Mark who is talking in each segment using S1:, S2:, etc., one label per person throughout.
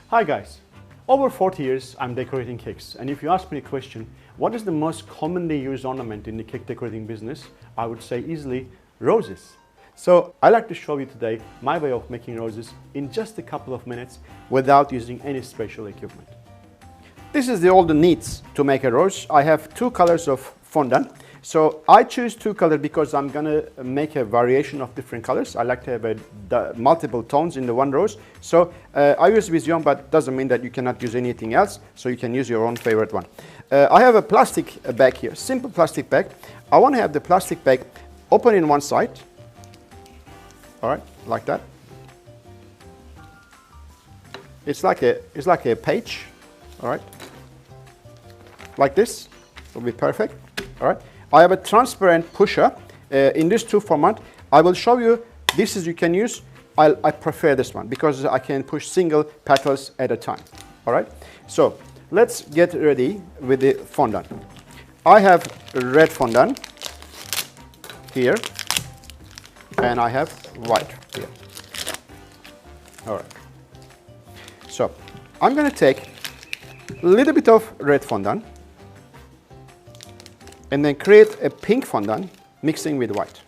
S1: Hi guys, over 40 years I'm decorating cakes, and if you ask me a question, what is the most commonly used ornament in the cake decorating business, I would say easily roses. So I like to show you today my way of making roses in just a couple of minutes without using any special equipment. This is all the needs to make a rose. I have two colors of fondant. So I choose two colors because I'm gonna make a variation of different colors. I like to have multiple tones in the one rose. So I use Vision, but doesn't mean that you cannot use anything else. So you can use your own favorite one. I have a plastic bag here, simple plastic bag. I want to have the plastic bag open in one side. All right, like that. It's like a page. All right, like this will be perfect. All right. I have a transparent pusher in this two format. I will show you. This is you can use. I prefer this one because I can push single petals at a time. All right. So let's get ready with the fondant. I have red fondant here, and I have white here. All right. So I'm going to take a little bit of red fondant and then create a pink fondant mixing with white.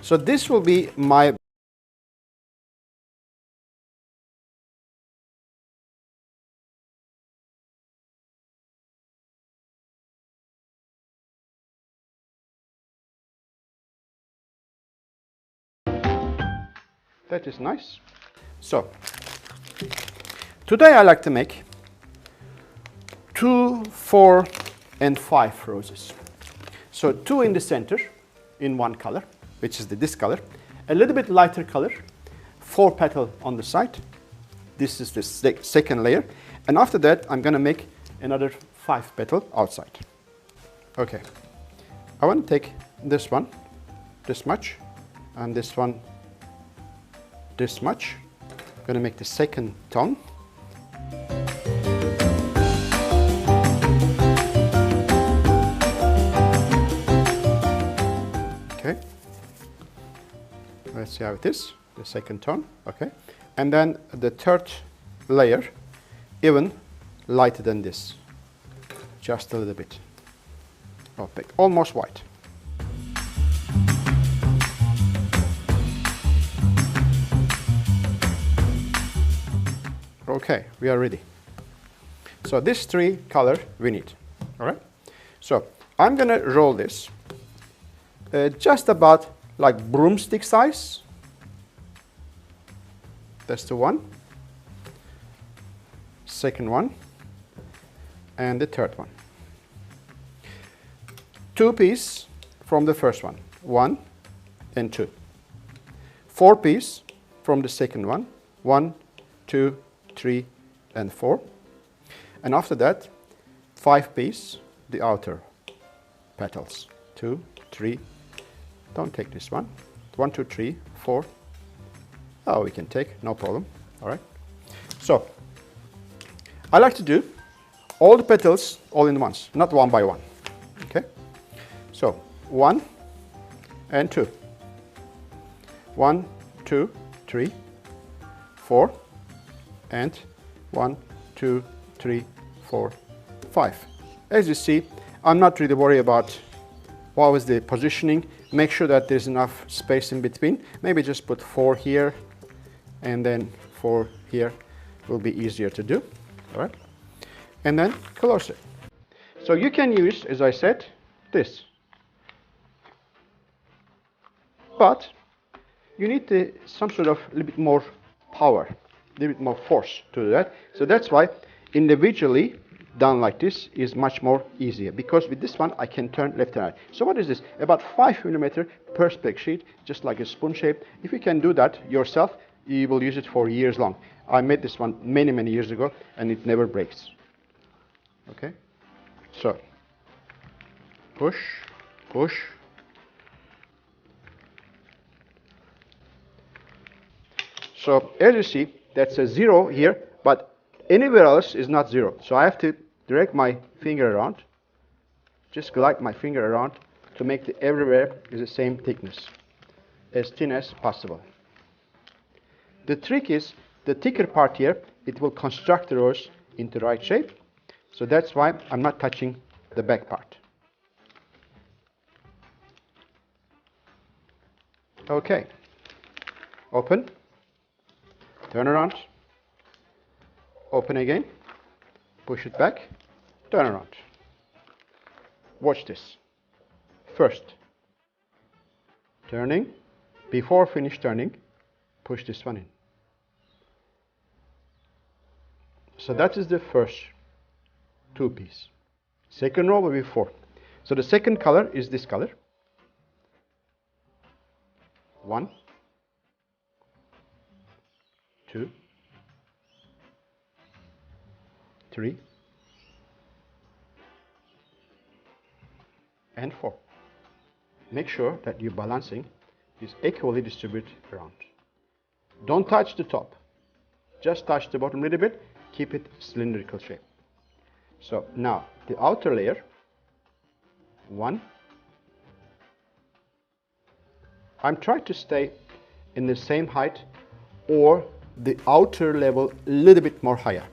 S1: So this will be my that is nice. So today I like to make 2, 4, and 5 roses. So 2 in the center in one color, which is this color, a little bit lighter color, 4 petals on the side. This is the second layer, and after that I'm gonna make another 5 petals outside. Okay, I want to take this one this much and this one this much. I'm gonna make the second tone. Okay, let's see how it is, the second tone, okay. And then the third layer, even lighter than this, just a little bit opaque, almost white. Okay, we are ready. So this 3 color we need, all right. So I'm gonna roll this just about like broomstick size. That's the one. Second one. And the third one. 2 pieces from the first one. 1 and 2. 4 pieces from the second one. 1, 2, 3, and 4. And after that, 5 pieces, the outer petals. 2, 3. Don't take this one. 1, 2, 3, 4. Oh, we can take, no problem. All right. So I like to do all the petals all in once, not one by one. Okay. So 1 and 2. 1, 2, 3, 4, and 1, 2, 3, 4, 5. As you see, I'm not really worried about what was the positioning. Make sure that there's enough space in between. Maybe just put 4 here and then 4 here. Will be easier to do. All right. And then close it. So you can use, as I said, this. But you need some sort of a little bit more power, a little bit more force to do that. So that's why individually done like this is much more easier, because with this one I can turn left and right. So what is this? About 5 millimeter perspex sheet, just like a spoon shape. If you can do that yourself, you will use it for years long. I made this one many years ago and it never breaks. Okay, so push, push. So as you see, that's a 0 here, but anywhere else is not 0. So I have to direct my finger around, just glide my finger around to make everywhere is the same thickness, as thin as possible. The trick is the thicker part here it will construct the rose into the right shape. So that's why I'm not touching the back part. Okay, open, turn around, open again, push it back, turn around. Watch this. First, turning, before finish turning, push this one in. So that is the first two piece. Second row will be 4. So the second color is this color. 1, 2, 3, and 4. Make sure that your balancing is equally distributed around. Don't touch the top. Just touch the bottom a little bit. Keep it cylindrical shape. So now the outer layer, 1. I'm trying to stay in the same height or the outer level a little bit more higher,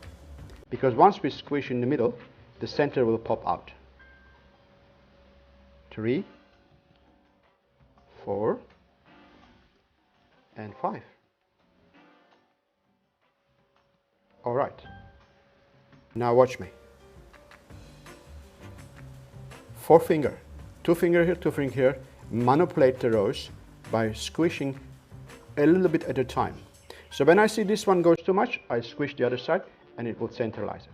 S1: because once we squish in the middle, the center will pop out. 3, 4, and 5. All right. Now watch me. 4 finger, 2 finger here, 2 finger here. Manipulate the rose by squishing a little bit at a time. So when I see this one goes too much, I squish the other side and it will centralize it.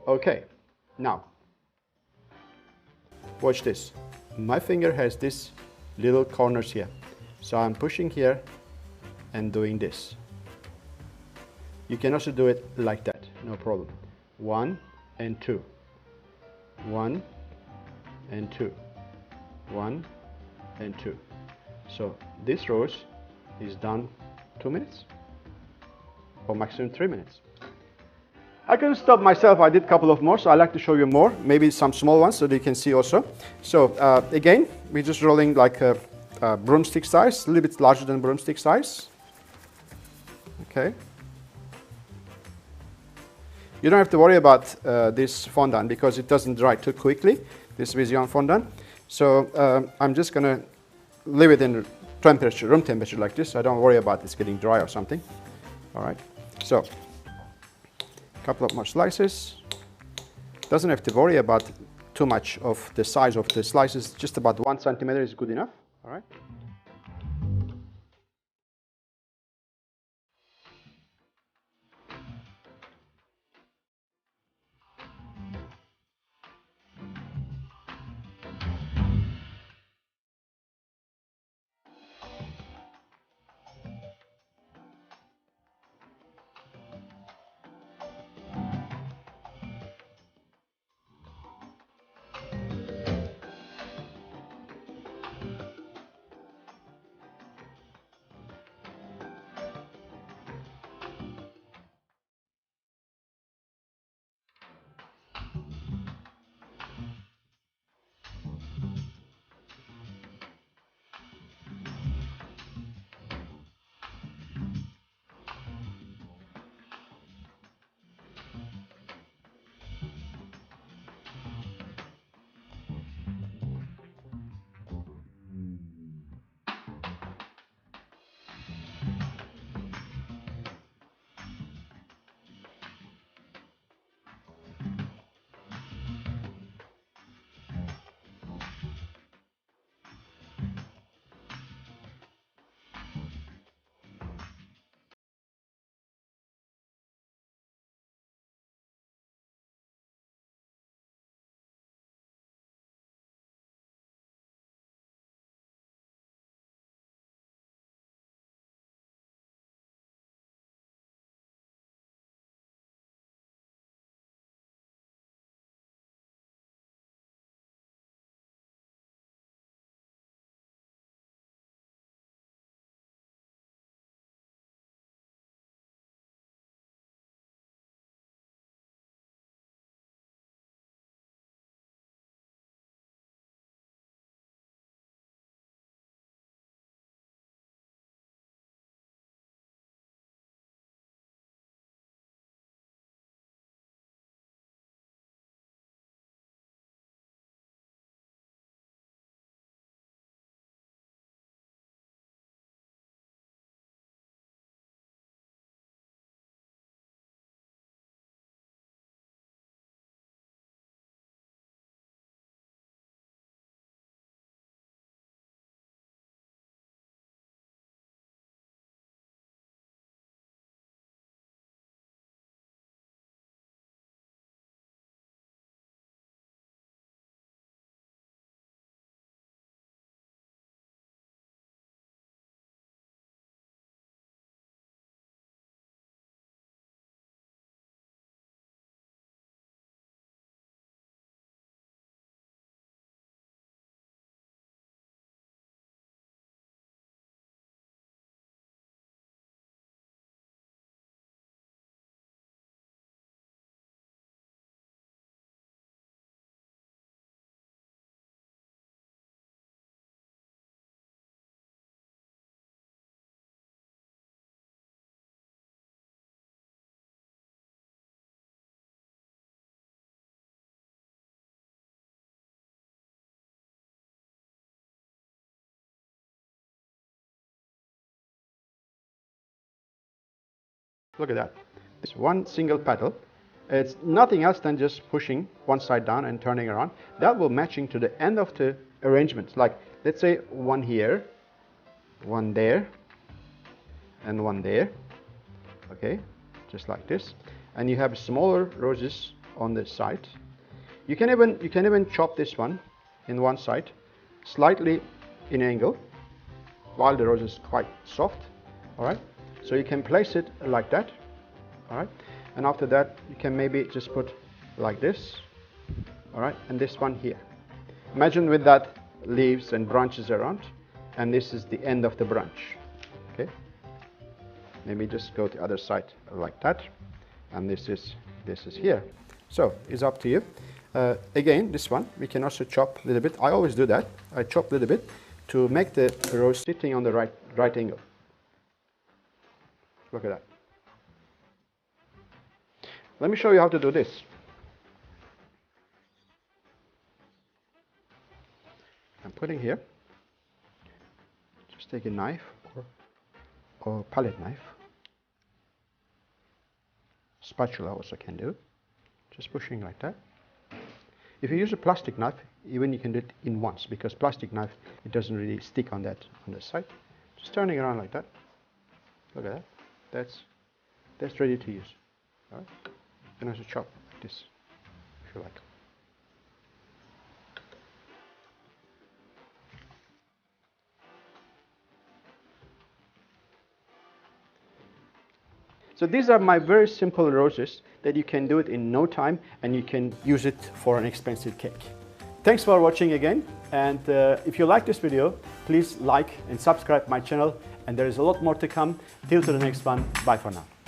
S1: Okay, now watch this. My finger has this little corners here. So I'm pushing here and doing this. You can also do it like that, no problem. 1 and 2. 1 and 2. 1 and 2. So this rose is done 2 minutes or maximum 3 minutes. I can stop myself. I did a couple of more, so I like to show you more, maybe some small ones so that you can see also. So again, we're just rolling like a broomstick size, a little bit larger than broomstick size. Okay. You don't have to worry about this fondant because it doesn't dry too quickly, this Vision fondant. So I'm just going to leave it in temperature, room temperature like this. I don't worry about this getting dry or something. All right. So a couple of more slices. Doesn't have to worry about too much of the size of the slices. Just about 1 centimeter is good enough. All right. Look at that. It's one single petal. It's nothing else than just pushing one side down and turning around. That will matching to the end of the arrangement. Like, let's say one here, one there, and one there. Okay, just like this. And you have smaller roses on the side. You can even chop this one in one side, slightly in angle, while the rose is quite soft. All right, so you can place it like that. All right, and after that you can maybe just put like this. All right, and this one here. Imagine with that leaves and branches around, and this is the end of the branch. Okay, maybe just go to the other side like that, and this is here. So it's up to you. Again, this one we can also chop a little bit. I always do that. I chop a little bit to make the rose sitting on the right angle. Look at that. Let me show you how to do this. I'm putting here. Just take a knife or palette knife. Spatula also can do. Just pushing like that. If you use a plastic knife, even you can do it in once, because plastic knife, it doesn't really stick on the side. Just turning around like that. Look at that. That's ready to use. All right. You can also chop like this if you like. So these are my very simple roses that you can do it in no time, and you can use it for an expensive cake. Thanks for watching again, and if you like this video, please like and subscribe my channel, and there is a lot more to come. Till to the next one, bye for now.